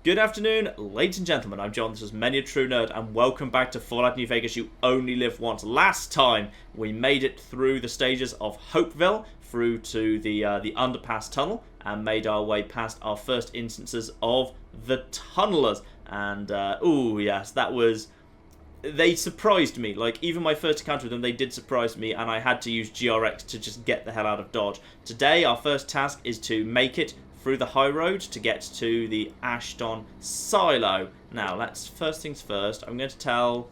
Good afternoon, ladies and gentlemen. I'm John, this is Many a True Nerd, and welcome back to Fallout New Vegas. You only live once. Last time, we made it through the stages of Hopeville, through to the underpass tunnel, and made our way past our first instances of the tunnelers. And, ooh, yes, that was... They surprised me. Like, even my first encounter with them, they did surprise me, and I had to use GRX to just get the hell out of Dodge. Today, our first task is to make it through the high road to get to the Ashton silo. Now, let's first things first. I'm going to tell...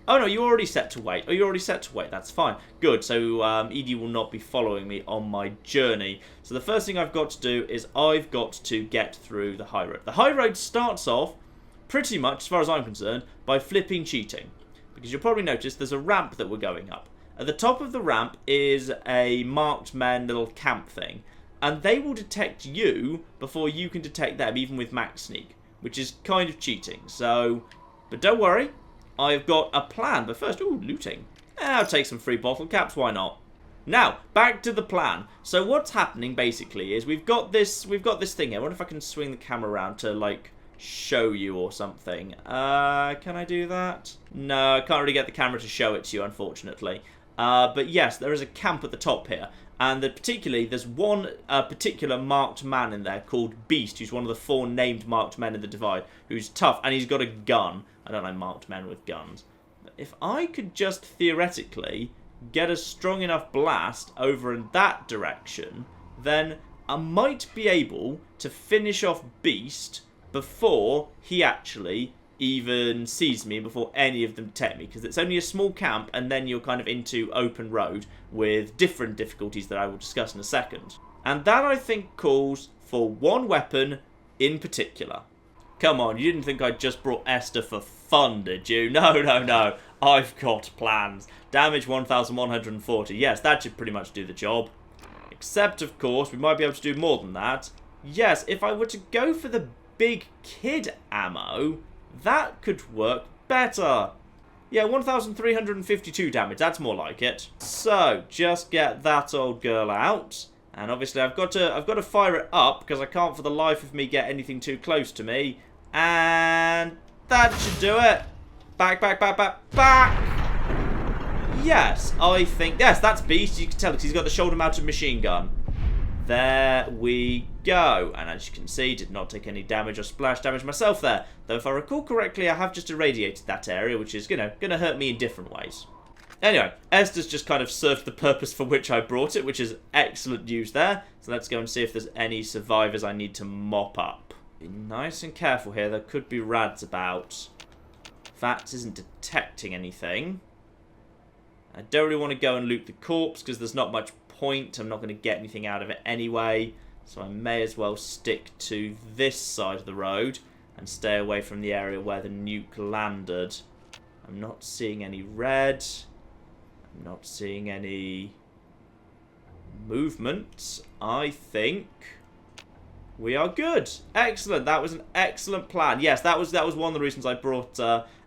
Oh, no, you're already set to wait. Oh, you're already set to wait. That's fine. Good. So, Edie will not be following me on my journey. So, the first thing I've got to do is I've got to get through the high road. The high road starts off, pretty much, as far as I'm concerned, by flipping cheating. Because you'll probably notice there's a ramp that we're going up. At the top of the ramp is a marked men little camp thing. And they will detect you before you can detect them, even with max sneak, which is kind of cheating. So, but don't worry, I've got a plan. But first, ooh, looting. I'll take some free bottle caps, why not? Now, back to the plan. So what's happening basically is we've got this thing here. I wonder if I can swing the camera around to like show you or something. Can I do that? No, I can't really get the camera to show it to you, unfortunately. But yes, there is a camp at the top here. And particularly, there's one particular marked man in there called Beast, who's one of the 4 named marked men in the Divide, who's tough, and he's got a gun. I don't like marked men with guns. But if I could just theoretically get a strong enough blast over in that direction, then I might be able to finish off Beast before he actually even sees me, before any of them detect me, because it's only a small camp and then you're kind of into open road with different difficulties that I will discuss in a second. And that, I think, calls for one weapon in particular. Come on, you didn't think I just brought Esther for fun, did you? No, no, no. I've got plans. Damage 1,140. Yes, that should pretty much do the job. Except, of course, we might be able to do more than that. Yes, if I were to go for the big kid ammo, that could work better. Yeah, 1,352 damage. That's more like it. So, just get that old girl out. And obviously I've got to fire it up because I can't for the life of me get anything too close to me. And that should do it. Back, back, back, back, back. Yes, I think... Yes, that's Beast. You can tell because he's got the shoulder-mounted machine gun. There we go. And as you can see, did not take any damage or splash damage myself there. Though if I recall correctly, I have just irradiated that area, which is, you know, going to hurt me in different ways. Anyway, Esther's just kind of served the purpose for which I brought it, which is excellent news there. So let's go and see if there's any survivors I need to mop up. Be nice and careful here. There could be rads about. That isn't detecting anything. I don't really want to go and loot the corpse because there's not much point. I'm not going to get anything out of it anyway. So I may as well stick to this side of the road and stay away from the area where the nuke landed. I'm not seeing any red. I'm not seeing any movement. I think we are good. Excellent. That was an excellent plan. Yes, that was one of the reasons I brought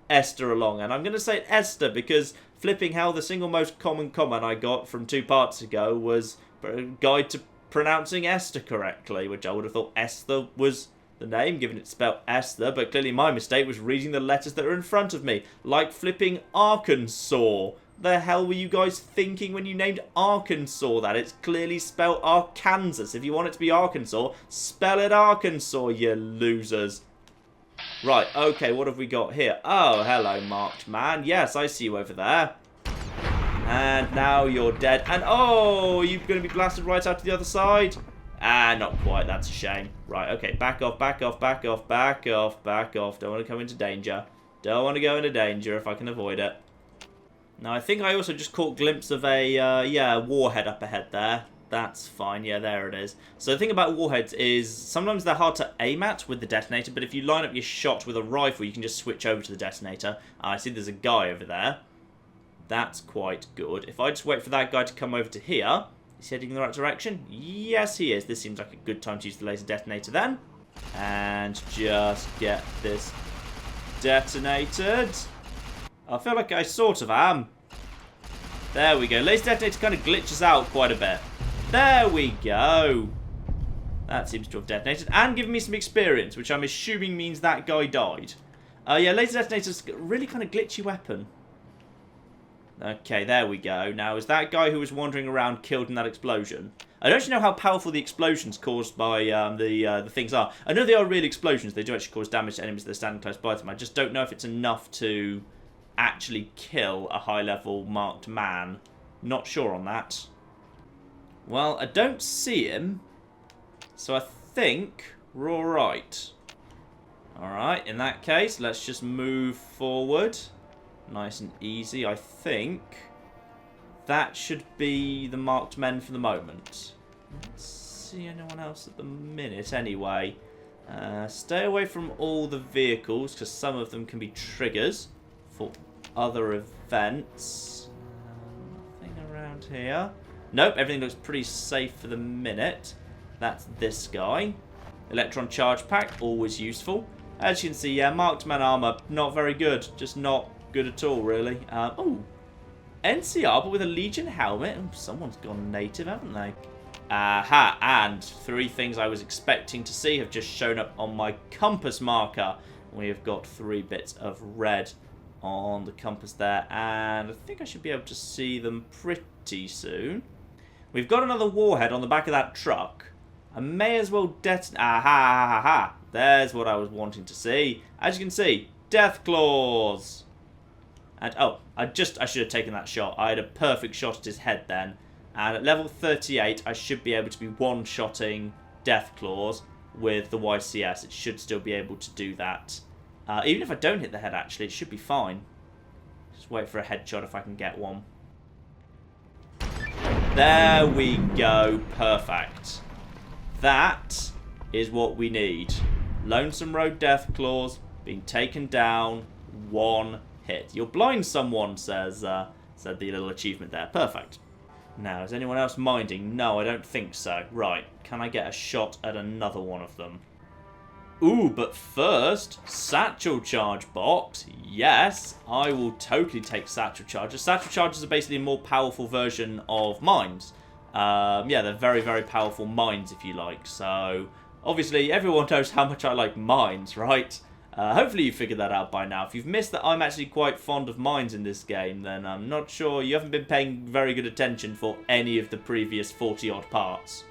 Esther along. And I'm going to say Esther because flipping hell, the single most common comment I got from 2 parts ago was a guide to pronouncing Esther correctly, which I would have thought Esther was the name, given it's spelled Esther, but clearly my mistake was reading the letters that are in front of me, like flipping Arkansas. The hell were you guys thinking when you named Arkansas that? It's clearly spelled Arkansas. If you want it to be Arkansas, spell it Arkansas, you losers. Right, okay, what have we got here? Oh, hello, marked man. Yes, I see you over there. And now you're dead. And, oh, you're going to be blasted right out to the other side? Ah, not quite. That's a shame. Right, okay, back off, back off, back off, back off, back off. Don't want to come into danger. Don't want to go into danger if I can avoid it. Now, I think I also just caught a glimpse of a, yeah, warhead up ahead there. That's fine. Yeah, there it is. So the thing about warheads is sometimes they're hard to aim at with the detonator, but if you line up your shot with a rifle, you can just switch over to the detonator. I see there's a guy over there. That's quite good. If I just wait for that guy to come over to here, is he heading in the right direction? Yes, he is. This seems like a good time to use the laser detonator then. And just get this detonated. I feel like I sort of am. There we go. Laser detonator kind of glitches out quite a bit. There we go. That seems to have detonated. And given me some experience, which I'm assuming means that guy died. Yeah, laser detonator's a really kind of glitchy weapon. Okay, there we go. Now, is that guy who was wandering around killed in that explosion? I don't actually know how powerful the explosions caused by the things are. I know they are real explosions. They do actually cause damage to enemies that are standing close by them. I just don't know if it's enough to actually kill a high-level marked man. Not sure on that. Well, I don't see him, so I think we're alright. Alright, in that case, let's just move forward. Nice and easy, I think. That should be the marked men for the moment. Don't see anyone else at the minute, anyway. Stay away from all the vehicles, because some of them can be triggers for other events. Nothing around here. Nope, everything looks pretty safe for the minute. That's this guy. Electron charge pack, always useful. As you can see, yeah, marked man armor, not very good. Just not good at all, really. Oh, NCR, but with a Legion helmet. Oh, someone's gone native, haven't they? Aha, and 3 things I was expecting to see have just shown up on my compass marker. We have got 3 bits of red on the compass there, and I think I should be able to see them pretty soon. We've got another warhead on the back of that truck. I may as well detonate. Aha, ha, ha, ha. There's what I was wanting to see. As you can see, Deathclaws. And oh, I should have taken that shot. I had a perfect shot at his head then. And at level 38, I should be able to be one-shotting Deathclaws with the YCS. It should still be able to do that. Even if I don't hit the head, actually, it should be fine. Just wait for a headshot if I can get one. There we go. Perfect. That is what we need. Lonesome Road Deathclaws being taken down 1 hit. You'll blind someone, said the little achievement there. Perfect. Now, is anyone else minding? No, I don't think so. Right, can I get a shot at another one of them? Ooh, but first, satchel charge box. Yes, I will totally take satchel charges. Satchel charges are basically a more powerful version of mines. Yeah, they're very, very powerful mines, if you like. So, obviously, everyone knows how much I like mines, right? Hopefully you figured that out by now. If you've missed that I'm actually quite fond of mines in this game, then I'm not sure you haven't been paying very good attention for any of the previous 40-odd parts.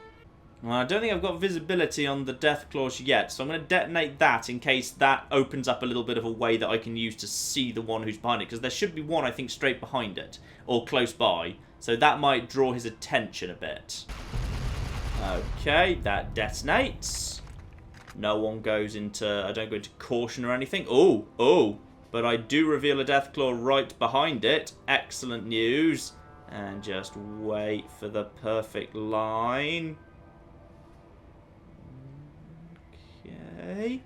Well, I don't think I've got visibility on the Deathclaws yet, so I'm going to detonate that in case that opens up a little bit of a way that I can use to see the one who's behind it, because there should be one, I think, straight behind it, or close by, so that might draw his attention a bit. Okay, that detonates. No one goes into... I don't go into caution or anything. Oh, but I do reveal a Deathclaw right behind it. Excellent news. And just wait for the perfect line. Okay.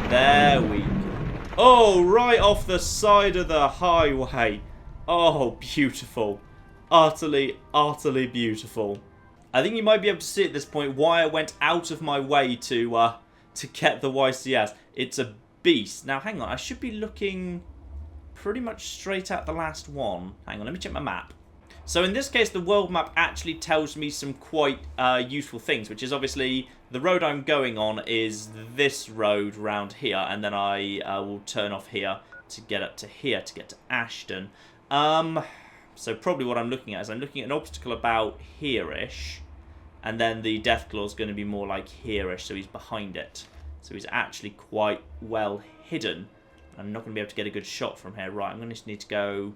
There we go. Oh, right off the side of the highway. Oh, beautiful. Utterly, utterly beautiful. I think you might be able to see at this point why I went out of my way to get the YCS. It's a beast. Now, hang on. I should be looking pretty much straight at the last one. Hang on, let me check my map. So in this case, the world map actually tells me some quite useful things, which is obviously the road I'm going on is this road round here, and then I will turn off here to get up to here, to get to Ashton. So probably what I'm looking at is I'm looking at an obstacle about here-ish, and then the Deathclaw's going to be more like here-ish, so he's behind it. So he's actually quite well hidden. I'm not going to be able to get a good shot from here. Right, I'm going to need to go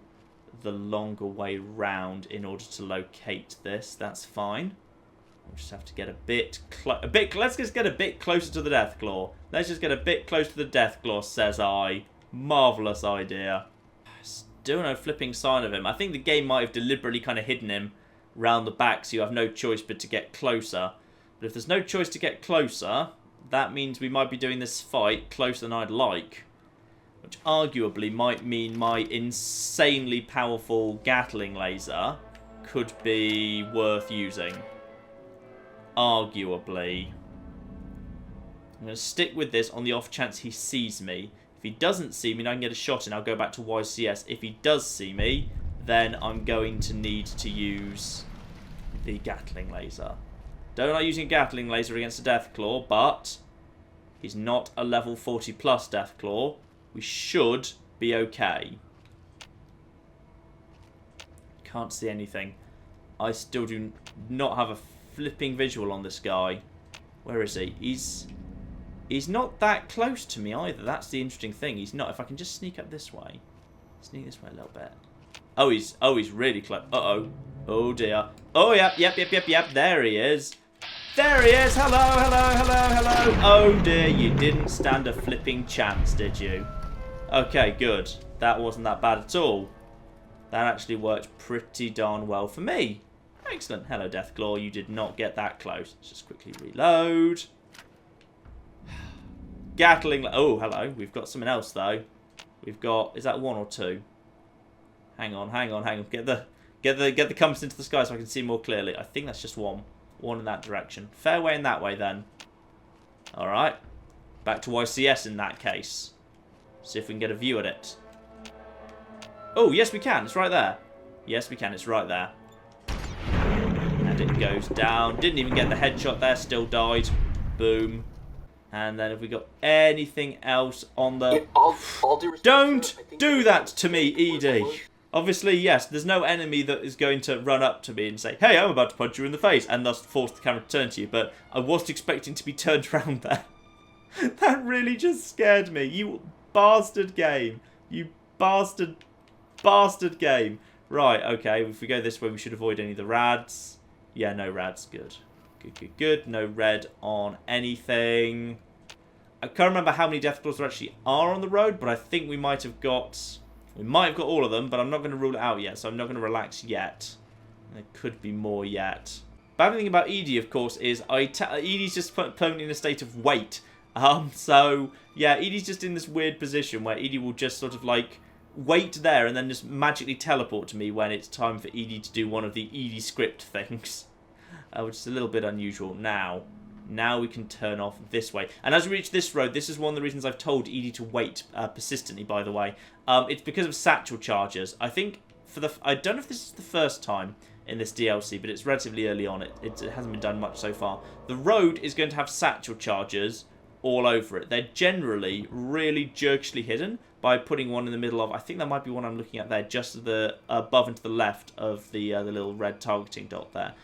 the longer way round in order to locate this. That's fine. We'll just have to get let's just get a bit closer to the Deathclaw. Let's just get a bit closer to the Deathclaw, says I. Marvellous idea. Still no flipping sign of him. I think the game might have deliberately kind of hidden him round the back, so you have no choice but to get closer. But if there's no choice to get closer, that means we might be doing this fight closer than I'd like. Which arguably might mean my insanely powerful Gatling laser could be worth using. Arguably. I'm going to stick with this on the off chance he sees me. If he doesn't see me, then I can get a shot and I'll go back to YCS. If he does see me, then I'm going to need to use the Gatling laser. Don't like using a Gatling laser against a Deathclaw, but he's not a level 40 plus Deathclaw. We should be okay. Can't see anything. I still do not have a flipping visual on this guy. Where is he? He's not that close to me either. That's the interesting thing. He's not. If I can just sneak up this way. Sneak this way a little bit. Oh, he's really close. Uh-oh. Oh, dear. Oh, yep. There he is. There he is. Hello. Oh, dear. You didn't stand a flipping chance, did you? Okay, good. That wasn't that bad at all. That actually worked pretty darn well for me. Excellent. Hello, Deathclaw. You did not get that close. Let's just quickly reload. Gatling. Oh, hello. We've got something else, though. We've got... Is that 1 or 2? Hang on. Get the compass into the sky so I can see more clearly. I think that's just 1. 1 in that direction. Fair way in that way, then. Alright. Back to YCS in that case. See if we can get a view at it. Oh, yes, we can. It's right there. Yes, we can. It's right there. And it goes down. Didn't even get the headshot there. Still died. Boom. And then have we got anything else on the... Don't do that to me, Edie. Obviously, yes, there's no enemy that is going to run up to me and say, hey, I'm about to punch you in the face, and thus force the camera to turn to you. But I wasn't expecting to be turned around there. That really just scared me. You bastard game. You bastard game. Right, okay, if we go this way, we should avoid any of the rads. Yeah, no rads, good. Good. No red on anything. I can't remember how many Deathclaws there actually are on the road, but I think we might have got... We might have got all of them, but I'm not going to rule it out yet, so I'm not going to relax yet. There could be more yet. Bad thing about Edie, of course, is Edie's just permanently in a state of wait. So, yeah, Edie's just in this weird position where Edie will just sort of, like, wait there and then just magically teleport to me when it's time for Edie to do one of the Edie script things. Which is a little bit unusual. Now we can turn off this way. And as we reach this road, this is one of the reasons I've told Edie to wait persistently, by the way. It's because of satchel charges. I think I don't know if this is the first time in this DLC, but it's relatively early on. It hasn't been done much so far. The road is going to have satchel charges all over it. They're generally really jerkishly hidden by putting one in the middle of... I think that might be one I'm looking at there, just above and to the left of the little red targeting dot there.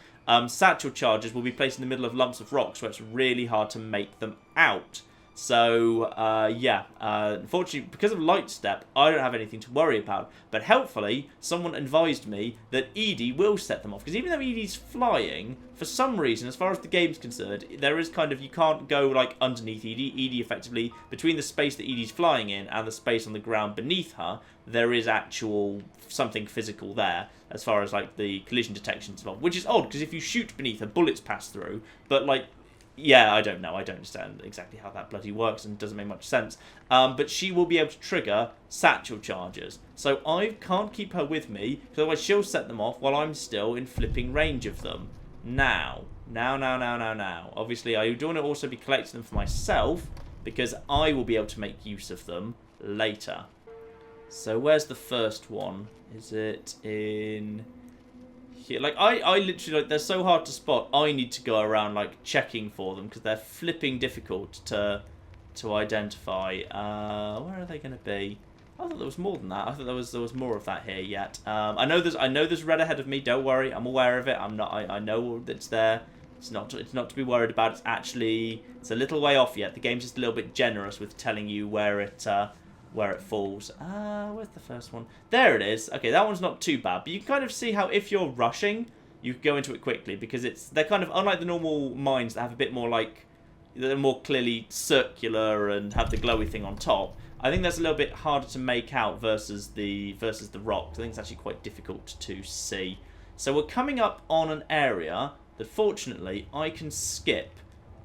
Satchel charges will be placed in the middle of lumps of rocks where it's really hard to make them out. So, yeah, unfortunately, because of light step, I don't have anything to worry about. But helpfully, someone advised me that Edie will set them off. Because even though Edie's flying, for some reason, as far as the game's concerned, there is kind of, you can't go, like, underneath Edie. Edie, effectively, between the space that Edie's flying in and the space on the ground beneath her, there is actual something physical there, as far as, like, the collision detection is involved. Which is odd, because if you shoot beneath her, bullets pass through. But, like... Yeah, I don't know. I don't understand exactly how that bloody works and doesn't make much sense. But she will be able to trigger satchel charges. So I can't keep her with me, because otherwise she'll set them off while I'm still in flipping range of them. Now. Obviously, I do want to also be collecting them for myself, because I will be able to make use of them later. So where's the first one? Is it in... Like, I literally, like, they're so hard to spot, I need to go around, like, checking for them, because they're flipping difficult to identify. Where are they going to be? I thought there was more than that. I thought there was more of that here yet. I know there's red ahead of me, don't worry, I'm aware of it, I know it's there. It's not to be worried about, it's a little way off yet. The game's just a little bit generous with telling you where it falls. Where's the first one? There it is. Okay, that one's not too bad, but you can kind of see how if you're rushing, you go into it quickly, because they're kind of unlike the normal mines that have a bit more like, they're more clearly circular and have the glowy thing on top. I think that's a little bit harder to make out versus the rocks. I think it's actually quite difficult to see. So we're coming up on an area that fortunately I can skip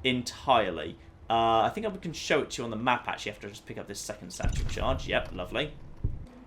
entirely. I think I can show it to you on the map, actually, after I just pick up this second satchel charge. Yep, lovely.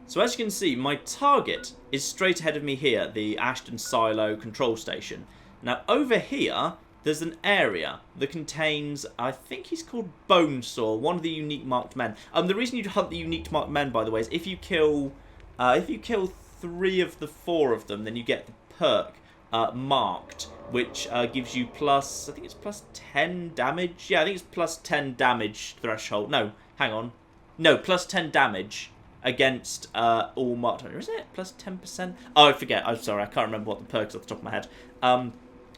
So as you can see, my target is straight ahead of me here, the Ashton Silo control station. Now, over here, there's an area that contains, I think he's called Bonesaw, one of the unique marked men. The reason you hunt the unique marked men, by the way, is if you kill 3 of the 4 of them, then you get the perk marked, which gives you plus, I think it's plus 10 damage. Yeah, I think it's plus 10 damage threshold. No, hang on. No, plus 10 damage against all marked. Isn't it plus 10%? Oh, I forget. I'm sorry, I can't remember what the perk is off the top of my head.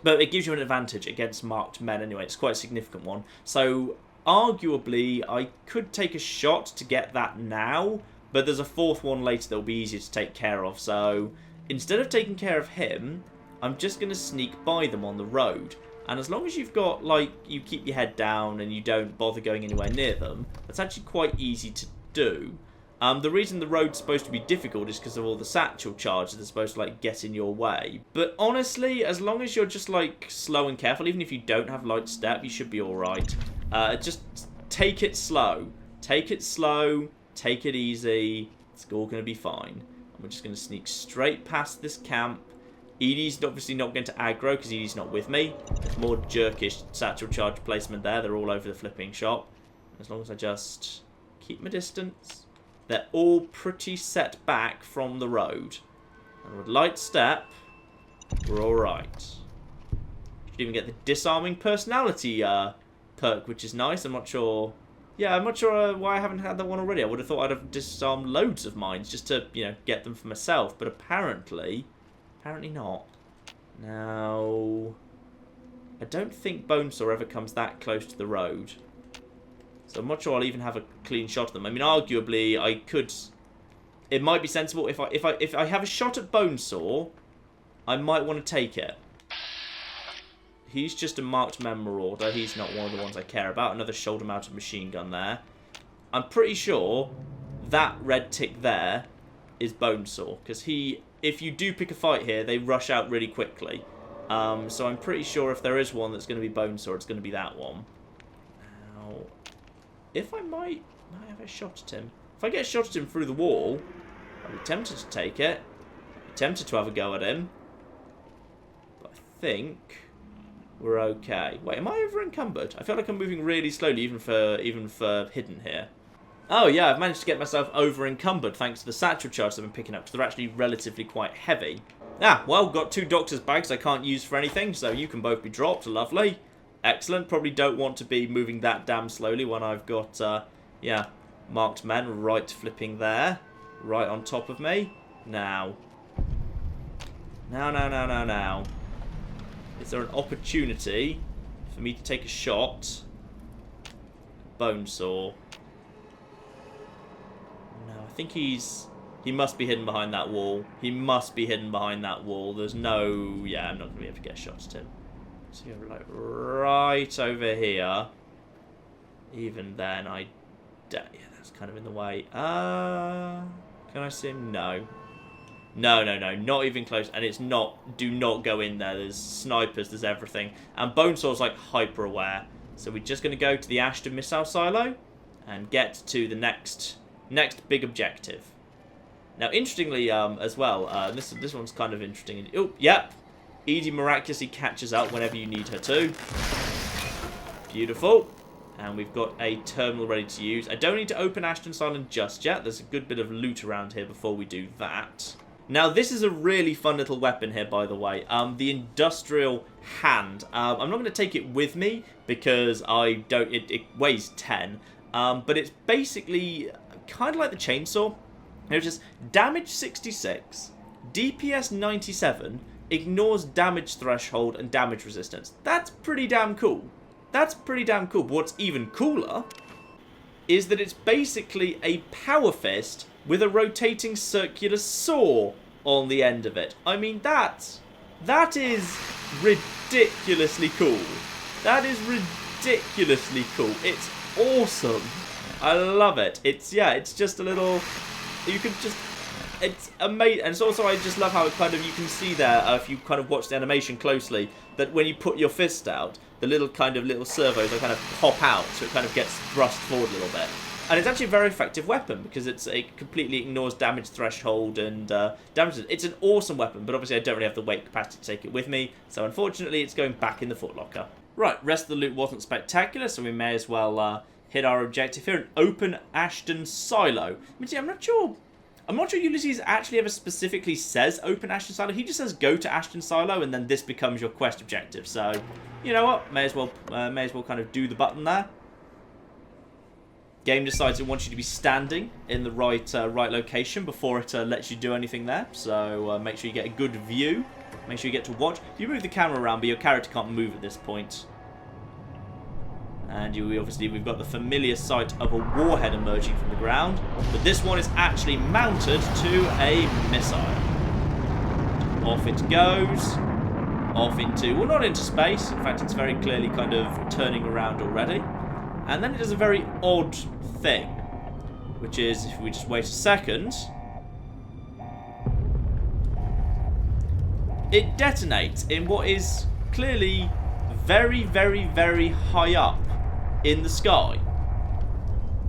But it gives you an advantage against marked men anyway. It's quite a significant one. So, arguably, I could take a shot to get that now, but there's a fourth one later that will be easier to take care of. So, instead of taking care of him, I'm just going to sneak by them on the road. And as long as you've got, like, you keep your head down and you don't bother going anywhere near them, that's actually quite easy to do. The reason the road's supposed to be difficult is because of all the satchel charges that are supposed to, like, get in your way. But honestly, as long as you're just, like, slow and careful, even if you don't have light step, you should be alright. Just take it slow. Take it slow. Take it easy. It's all going to be fine. And we're just going to sneak straight past this camp. Edie's obviously not going to aggro because Edie's not with me. There's more jerkish satchel charge placement there. They're all over the flipping shop. As long as I just keep my distance. They're all pretty set back from the road. And with light step, we're alright. Should even get the disarming personality perk, which is nice. I'm not sure... Yeah, I'm not sure why I haven't had that one already. I would have thought I'd have disarmed loads of mines just to, you know, get them for myself. But apparently not. Now, I don't think Bonesaw ever comes that close to the road. So I'm not sure I'll even have a clean shot at them. I mean, arguably, I could... It might be sensible if I have a shot at Bonesaw, I might want to take it. He's just a marked men marauder. He's not one of the ones I care about. Another shoulder-mounted machine gun there. I'm pretty sure that red tick there is Bonesaw. Because he... If you do pick a fight here, they rush out really quickly. So I'm pretty sure if there is one that's going to be Bonesaw, it's going to be that one. Now, if I might have a shot at him. If I get a shot at him through the wall, I'll be tempted to take it. I'll be tempted to have a go at him. But I think we're okay. Wait, am I over encumbered? I feel like I'm moving really slowly, even for hidden here. Oh yeah, I've managed to get myself over encumbered thanks to the satchel charges I've been picking up, because they're actually relatively quite heavy. Ah, well, got 2 doctor's bags I can't use for anything, so you can both be dropped. Lovely. Excellent. Probably don't want to be moving that damn slowly when I've got, yeah, marked men right flipping there. Right on top of me. Now. Now. Is there an opportunity for me to take a shot? Bonesaw. No, I think he must be hidden behind that wall. He must be hidden behind that wall. There's no... Yeah, I'm not going to be able to get a shot at him. So you're like right over here. Even then, yeah, that's kind of in the way. Can I see him? No. No, not even close. And it's not, do not go in there. There's snipers, there's everything. And Bonesaw's like hyper aware. So we're just going to go to the Ashton missile silo and get to the next big objective. Now, interestingly, as well, this one's kind of interesting. Oh, yep. Edie miraculously catches up whenever you need her to. Beautiful. And we've got a terminal ready to use. I don't need to open Ashton's Island just yet. There's a good bit of loot around here before we do that. Now, this is a really fun little weapon here, by the way. The industrial hand. I'm not going to take it with me because I don't. It weighs 10. But it's basically kind of like the chainsaw. It's just damage 66, DPS 97, ignores damage threshold and damage resistance. That's pretty damn cool. That's pretty damn cool. But what's even cooler is that it's basically a power fist with a rotating circular saw on the end of it. I mean, that is ridiculously cool. That is ridiculously cool. It's awesome. I love it. It's just a little... You can just... It's amazing. And it's also, I just love how it kind of, you can see there, if you kind of watch the animation closely, that when you put your fist out, the little servos, they kind of pop out, so it kind of gets thrust forward a little bit. And it's actually a very effective weapon, because it completely ignores damage threshold and damage. It's an awesome weapon, but obviously I don't really have the weight capacity to take it with me, so unfortunately it's going back in the footlocker. Right, rest of the loot wasn't spectacular, so we may as well hit our objective here, an open Ashton silo. I mean, I'm not sure I'm not sure Ulysses actually ever specifically says open Ashton Silo. He just says go to Ashton Silo, and then this becomes your quest objective. So, you know what? May as well kind of do the button there. Game decides it wants you to be standing in the right location before it lets you do anything there. So make sure you get a good view. Make sure you get to watch. You move the camera around, but your character can't move at this point. And we've got the familiar sight of a warhead emerging from the ground, but this one is actually mounted to a missile. Off it goes, off into, well, not into space. In fact, it's very clearly kind of turning around already. And then it does a very odd thing, which is, if we just wait a second, it detonates in what is clearly very, very, very high up in the sky.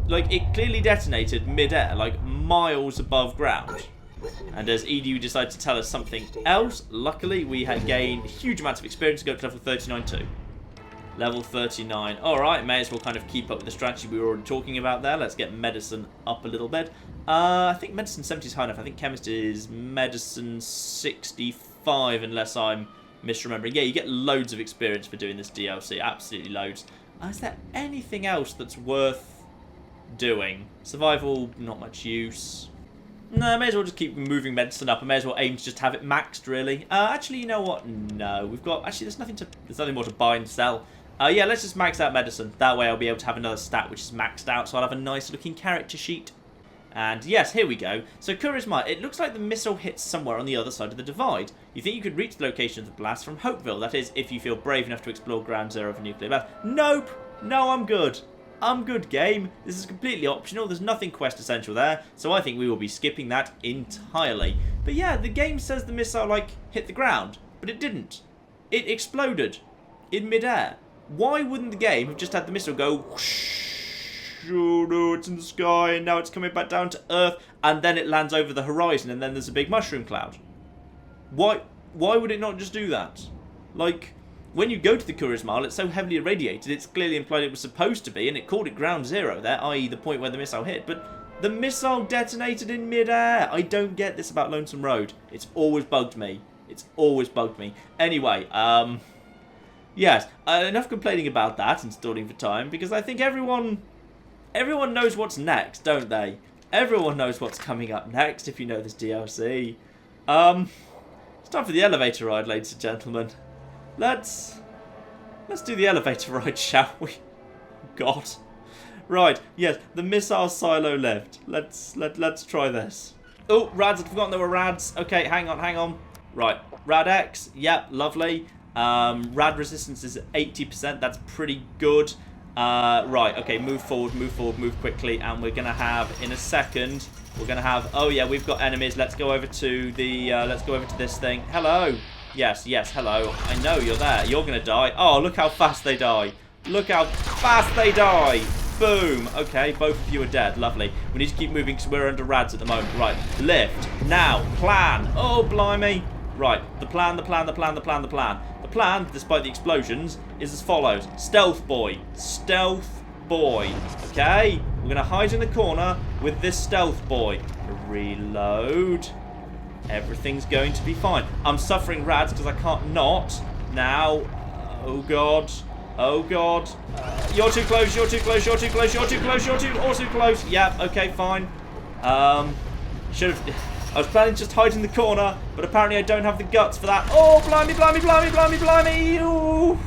Like, it clearly detonated mid-air, like miles above ground. And as EDU decided to tell us something else, luckily we had gained huge amounts of experience to go up to level 39 too. Level 39. Alright, may as well kind of keep up with the strategy we were already talking about there. Let's get medicine up a little bit. I think medicine 70 is high enough. I think chemist is medicine 65, unless I'm misremembering. Yeah, you get loads of experience for doing this DLC. Absolutely loads. Is there anything else that's worth doing? Survival, not much use. No, I may as well just keep moving medicine up. I may as well aim to just have it maxed, really. Actually, you know what? No, we've got... Actually, there's nothing more to buy and sell. Yeah, let's just max out medicine. That way I'll be able to have another stat which is maxed out, so I'll have a nice-looking character sheet. And yes, here we go. So Charisma, it looks like the missile hits somewhere on the other side of the divide. You think you could reach the location of the blast from Hopeville. That is, if you feel brave enough to explore ground zero of a nuclear blast. Nope! No, I'm good. I'm good, game. This is completely optional. There's nothing quest essential there. So I think we will be skipping that entirely. But yeah, the game says the missile, like, hit the ground. But it didn't. It exploded in midair. Why wouldn't the game have just had the missile go whoosh? Oh no, it's in the sky, and now it's coming back down to Earth, and then it lands over the horizon, and then there's a big mushroom cloud. Why would it not just do that? Like, when you go to the Kuris Mile, it's so heavily irradiated, it's clearly implied it was supposed to be, and it called it ground zero there, i.e. the point where the missile hit, but the missile detonated in midair. I don't get this about Lonesome Road. It's always bugged me. It's always bugged me. Anyway, yes, enough complaining about that and stalling for time, because I think everyone knows what's next, don't they? Everyone knows what's coming up next, if you know this DLC. It's time for the elevator ride, ladies and gentlemen. Let's do the elevator ride, shall we? God. Right, yes, the missile silo lived. Let's try this. Oh, rads, I'd forgotten there were rads. Okay, hang on. Right, rad X, yep, lovely. Rad resistance is 80%, that's pretty good. Right, okay, move forward, move quickly, and we're gonna have, in a second, we're gonna have, oh yeah, we've got enemies. Let's go over to the, let's go over to this thing. Hello. Yes, hello. I know you're there. You're gonna die. Oh, look how fast they die. Look how fast they die. Boom. Okay, both of you are dead. Lovely. We need to keep moving because we're under rads at the moment. Right, lift. Now, plan. Oh, blimey. Right, the plan, despite the explosions, is as follows. Stealth boy. Okay? We're going to hide in the corner with this stealth boy. Reload. Everything's going to be fine. I'm suffering rads because I can't not. Now. Oh, God. You're too close. Yep, okay, fine. Should have... I was planning to just hide in the corner, but apparently I don't have the guts for that. Oh, blimey. Ooh.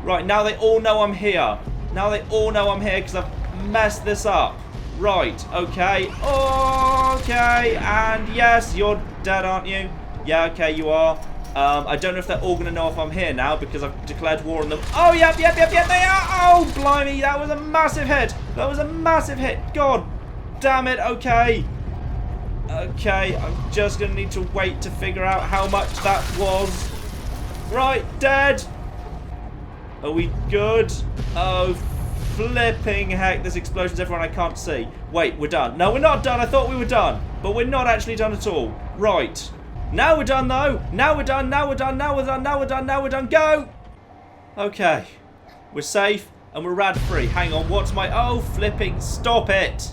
Right, now they all know I'm here. Because I've messed this up. Right, okay. Okay, and yes, you're dead, aren't you? Yeah, okay, you are. I don't know if they're all going to know if I'm here now, because I've declared war on them. Oh, yep, they are. Oh, blimey, that was a massive hit. God damn it, okay. Okay, I'm just going to need to wait to figure out how much that was. Right, dead. Are we good? Oh, flipping heck. There's explosions everywhere I can't see. Wait, we're done. No, we're not done. I thought we were done. But we're not actually done at all. Right. Now we're done, though. Now we're done. Go! Okay. We're safe and we're rad free. Hang on, what's my... Oh, flipping... Stop it,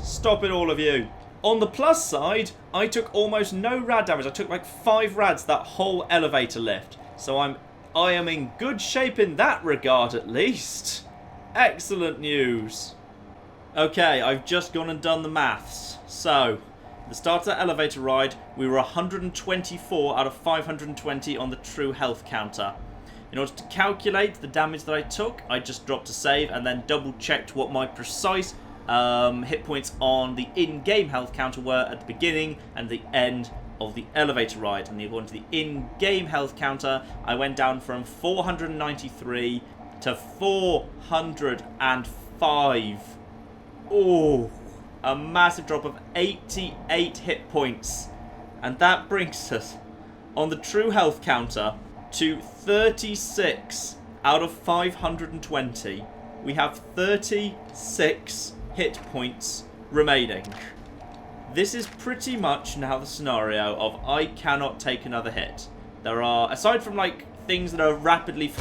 all of you. On the plus side, I took almost no rad damage. I took like 5 rads that whole elevator lift. So I am in good shape in that regard at least. Excellent news. Okay, I've just gone and done the maths. So, at the start of that elevator ride, we were 124 out of 520 on the true health counter. In order to calculate the damage that I took, I just dropped a save and then double checked what my precise hit points on the in-game health counter were at the beginning and the end of the elevator ride. And according to the in-game health counter, I went down from 493 to 405. Oh, a massive drop of 88 hit points. And that brings us on the true health counter to 36 out of 520. We have 36 hit points remaining. This is pretty much now the scenario of I cannot take another hit. There are, aside from like things that are rapidly...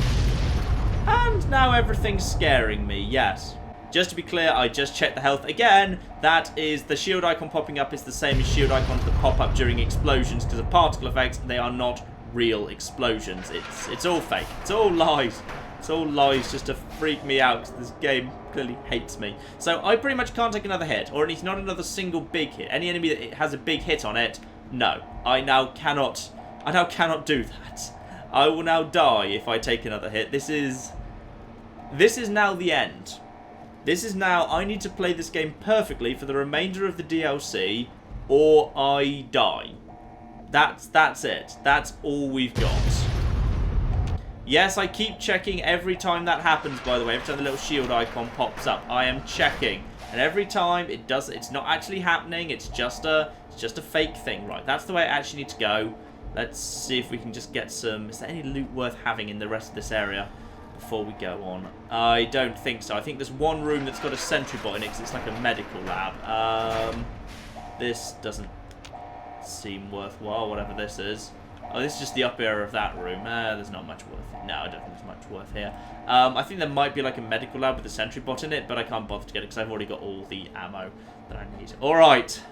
And now everything's scaring me, yes. Just to be clear, I just checked the health again. That is, the shield icon popping up is the same as shield icons that pop up during explosions because of particle effects. They are not real explosions. It's all fake. It's all lies. It's all lies just to freak me out because this game clearly hates me. So I pretty much can't take another hit, or at least not another single big hit. Any enemy that has a big hit on it, no. I now cannot do that. I will now die if I take another hit. This is now the end. This is now, I need to play this game perfectly for the remainder of the DLC, or I die. That's it. That's all we've got. Yes, I keep checking every time that happens, by the way. Every time the little shield icon pops up, I am checking. And every time it does, it's not actually happening. It's just a fake thing. Right, that's the way I actually need to go. Let's see if we can just get some... Is there any loot worth having in the rest of this area before we go on? I don't think so. I think there's one room that's got a sentry bot in it because it's like a medical lab. This doesn't seem worthwhile, whatever this is. Oh, this is just the up area of that room. There's not much worth. No, I don't think there's much worth here. I think there might be like a medical lab with a sentry bot in it, but I can't bother to get it because I've already got all the ammo that I need. Alright.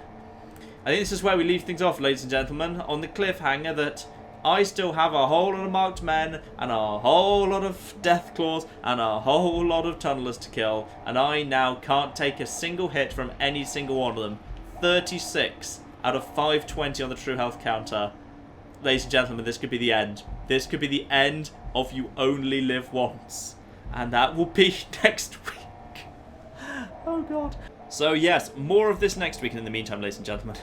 I think this is where we leave things off, ladies and gentlemen, on the cliffhanger that I still have a whole lot of marked men and a whole lot of deathclaws and a whole lot of tunnelers to kill, and I now can't take a single hit from any single one of them. 36 out of 520 on the true health counter. Ladies and gentlemen, this could be the end. This could be the end of You Only Live Once. And that will be next week. Oh, God. So, yes, more of this next week. And in the meantime, ladies and gentlemen,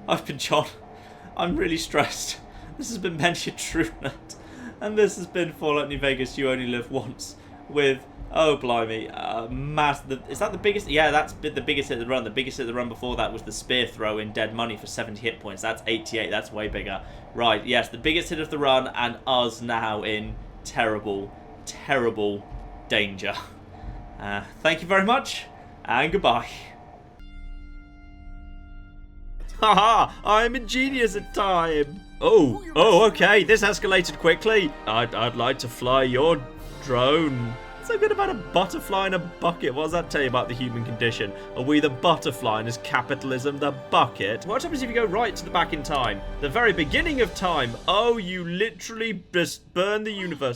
I've been John. I'm really stressed. This has been Many a True Nerd. And this has been Fallout New Vegas, You Only Live Once. With, oh, blimey, is that the biggest? Yeah, that's the biggest hit of the run. The biggest hit of the run before that was the spear throw in Dead Money for 70 hit points. That's 88. That's way bigger. Right, yes, the biggest hit of the run, and us now in terrible, terrible danger. Thank you very much, and goodbye. Haha, I'm a genius at time. Oh, okay, this escalated quickly. I'd like to fly your drone. So good about a butterfly in a bucket. What does that tell you about the human condition? Are we the butterfly and is capitalism the bucket? What happens if you go right to the back in time? The very beginning of time. Oh, you literally just burn the universe.